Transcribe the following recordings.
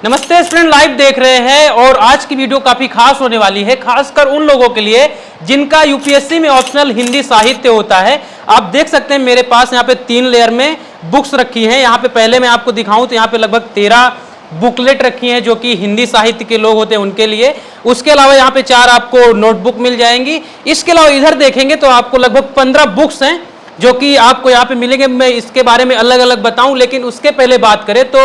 नमस्ते student, live देख रहे हैं और आज की वीडियो काफी खास होने वाली है, खासकर उन लोगों के लिए जिनका यूपीएससी में ऑप्शनल हिंदी साहित्य होता है। आप देख सकते हैं मेरे पास यहाँ पे 3 लेयर में बुक्स रखी हैं। यहाँ पे पहले मैं आपको दिखाऊं तो यहाँ पे लगभग 13 बुकलेट रखी हैं जो कि हिंदी साहित्य के लोग होते हैं उनके लिए। उसके अलावा यहाँ पे 4 आपको नोटबुक मिल जाएंगी। इसके अलावा इधर देखेंगे तो आपको लगभग 15 बुक्स हैं जो कि आपको यहाँ पे मिलेंगे। मैं इसके बारे में अलग अलग बताऊं, लेकिन उसके पहले बात करें तो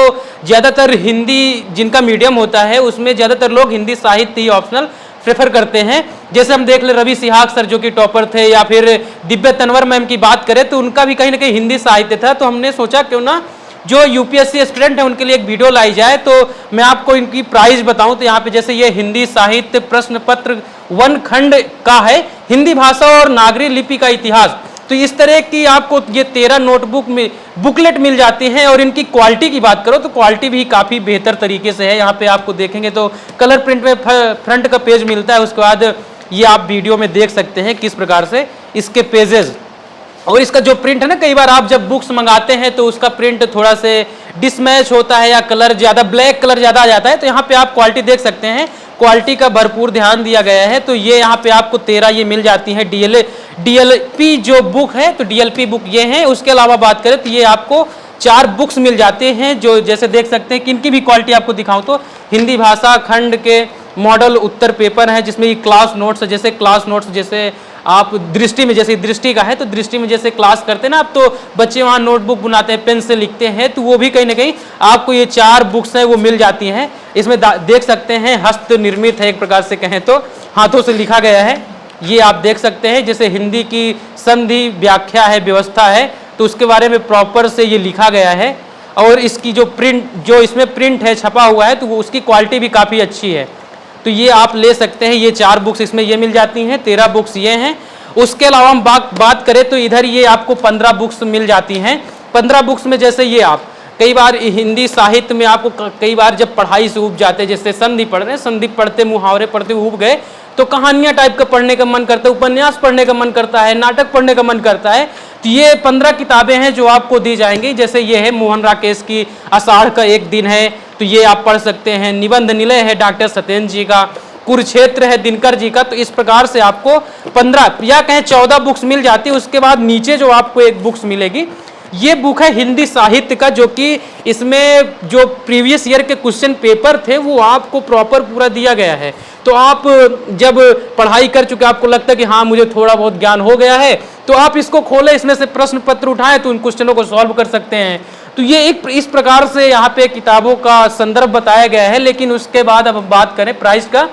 ज़्यादातर हिंदी जिनका मीडियम होता है उसमें ज़्यादातर लोग हिंदी साहित्य ही ऑप्शनल प्रेफर करते हैं। जैसे हम देख ले रवि सिहाग सर जो कि टॉपर थे, या फिर दिव्या तनवर मैम की बात करें तो उनका भी कहीं ना कहीं हिंदी साहित्य था। तो हमने सोचा क्यों ना जो यूपीएससी स्टूडेंट है उनके लिए एक वीडियो लाई जाए। तो मैं आपको इनकी प्राइस बताऊं तो यहाँ पे जैसे ये हिंदी साहित्य प्रश्न पत्र 1 खंड का है, हिंदी भाषा और नागरी लिपि का इतिहास। तो इस तरह की आपको ये 13 नोटबुक में बुकलेट मिल जाती हैं। और इनकी क्वालिटी की बात करो तो क्वालिटी भी काफ़ी बेहतर तरीके से है। यहाँ पे आपको देखेंगे तो कलर प्रिंट में फ्रंट का पेज मिलता है। उसके बाद ये आप वीडियो में देख सकते हैं किस प्रकार से इसके पेजेस और इसका जो प्रिंट है ना, कई बार आप जब बुक्स मंगाते हैं तो उसका प्रिंट थोड़ा से डिसमैच होता है या कलर ज़्यादा ब्लैक कलर ज़्यादा आ जाता है। तो यहाँ पे आप क्वालिटी देख सकते हैं, क्वालिटी का भरपूर ध्यान दिया गया है। तो ये यहाँ पे आपको 13 ये मिल जाती है डीएलपी जो बुक है, तो डीएलपी बुक ये है। उसके अलावा बात करें तो ये आपको 4 बुक्स मिल जाते हैं जो जैसे देख सकते हैं कि इनकी भी क्वालिटी आपको दिखाऊं तो हिंदी भाषा खंड के मॉडल उत्तर पेपर है, जिसमें ये क्लास नोट्स जैसे क्लास नोट्स जैसे आप दृष्टि में, जैसे दृष्टि का है तो दृष्टि में जैसे क्लास करते हैं ना आप, तो बच्चे वहाँ नोटबुक बनाते हैं, पेन से लिखते हैं, तो वो भी कहीं ना कहीं आपको ये 4 बुक्स हैं वो मिल जाती हैं। इसमें देख सकते हैं हस्त निर्मित है, एक प्रकार से कहें तो हाथों से लिखा गया है। ये आप देख सकते हैं जैसे हिंदी की संधि व्याख्या है, व्यवस्था है, तो उसके बारे में प्रॉपर से ये लिखा गया है। और इसकी जो प्रिंट, जो इसमें प्रिंट है छपा हुआ है, तो वो उसकी क्वालिटी भी काफ़ी अच्छी है। तो ये आप ले सकते हैं। ये 4 बुक्स इसमें ये मिल जाती हैं, 13 बुक्स ये हैं। उसके अलावा हम बात करें तो इधर ये आपको 15 बुक्स मिल जाती हैं। 15 बुक्स में जैसे ये आप कई बार हिंदी साहित्य में आपको कई बार जब पढ़ाई से ऊब जाते हैं, जैसे संधि पढ़ रहे हैं, संधि पढ़ते मुहावरे पढ़ते ऊब गए तो कहानियां टाइप का पढ़ने का मन करता है, उपन्यास पढ़ने का मन करता है, नाटक पढ़ने का मन करता है। तो ये 15 किताबें हैं जो आपको दी जाएंगी। जैसे ये है मोहन राकेश की आषाढ़ का एक दिन है, तो ये आप पढ़ सकते हैं। निबंध निलय है डॉक्टर सत्येंद्र जी का, कुरुक्षेत्र है दिनकर जी का। तो इस प्रकार से आपको 15 या कहें 14 बुक्स मिल जाती है। उसके बाद नीचे जो आपको एक बुक्स मिलेगी, ये बुक है हिंदी साहित्य का, जो कि इसमें जो प्रीवियस ईयर के क्वेश्चन पेपर थे वो आपको प्रॉपर पूरा दिया गया है। तो आप जब पढ़ाई कर चुके आपको लगता है कि हाँ मुझे थोड़ा बहुत ज्ञान हो गया है, तो आप इसको खोलें, इसमें से प्रश्न पत्र उठाएं तो उन क्वेश्चनों को सॉल्व कर सकते हैं। तो ये एक इस प्रकार से यहाँ पे किताबों का संदर्भ बताया गया है। लेकिन उसके बाद अब बात करें प्राइस का,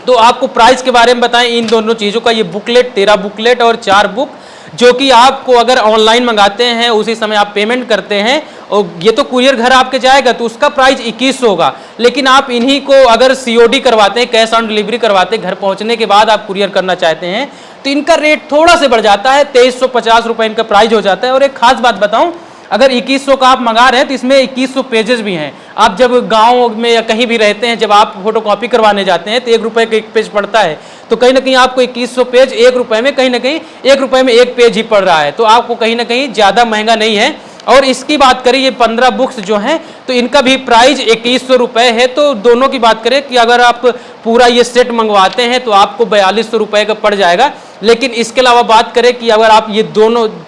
तो आपको प्राइस के बारे में बताएं इन दोनों चीज़ों का। ये बुकलेट 13 बुकलेट और 4 बुक जो कि आपको अगर ऑनलाइन मंगाते हैं उसी समय आप पेमेंट करते हैं और ये तो कुरियर घर आपके जाएगा तो उसका प्राइस 2100 होगा। लेकिन आप इन्हीं को अगर सीओडी करवाते हैं, कैश ऑन डिलीवरी करवाते हैं, घर पहुंचने के बाद आप कुरियर करना चाहते हैं तो इनका रेट थोड़ा से बढ़ जाता है, 2350 रुपये इनका प्राइस हो जाता है। और एक खास बात बताऊं, अगर 2100 का आप मंगा रहे हैं तो इसमें 2100 पेजेस भी हैं। आप जब गांव में या कहीं भी रहते हैं, जब आप फोटोकॉपी करवाने जाते हैं तो 1 रुपये का 1 पेज पड़ता है। तो कहीं ना कहीं आपको 2100 पेज 1 रुपये में, कहीं ना कहीं 1 रुपये में 1 पेज ही पड़ रहा है। तो आपको कहीं ना कहीं ज़्यादा महंगा नहीं है। और इसकी बात करें ये 15 बुक्स जो हैं तो इनका भी प्राइस 2100 रुपये है। तो दोनों की बात करें कि अगर आप पूरा ये सेट मंगवाते हैं तो आपको 4200 रुपये का पड़ जाएगा। लेकिन इसके अलावा बात करें कि अगर आप ये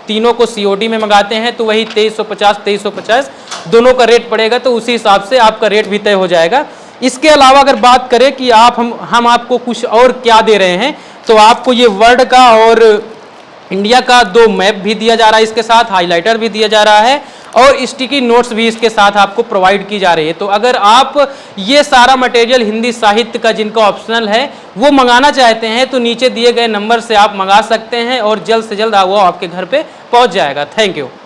तीनों को सीओडी में मंगाते हैं तो वही 2350 दोनों का रेट पड़ेगा। तो उसी हिसाब से आपका रेट भी तय हो जाएगा। इसके अलावा अगर बात करें कि हम आपको कुछ और क्या दे रहे हैं, तो आपको ये वर्ल्ड का और इंडिया का 2 मैप भी दिया जा रहा है, इसके साथ हाइलाइटर भी दिया जा रहा है और स्टिकी नोट्स भी इसके साथ आपको प्रोवाइड की जा रही है। तो अगर आप ये सारा मटेरियल हिंदी साहित्य का जिनका ऑप्शनल है वो मंगाना चाहते हैं तो नीचे दिए गए नंबर से आप मंगा सकते हैं और जल्द से जल्द वो आपके घर पे पहुंच जाएगा। Thank you.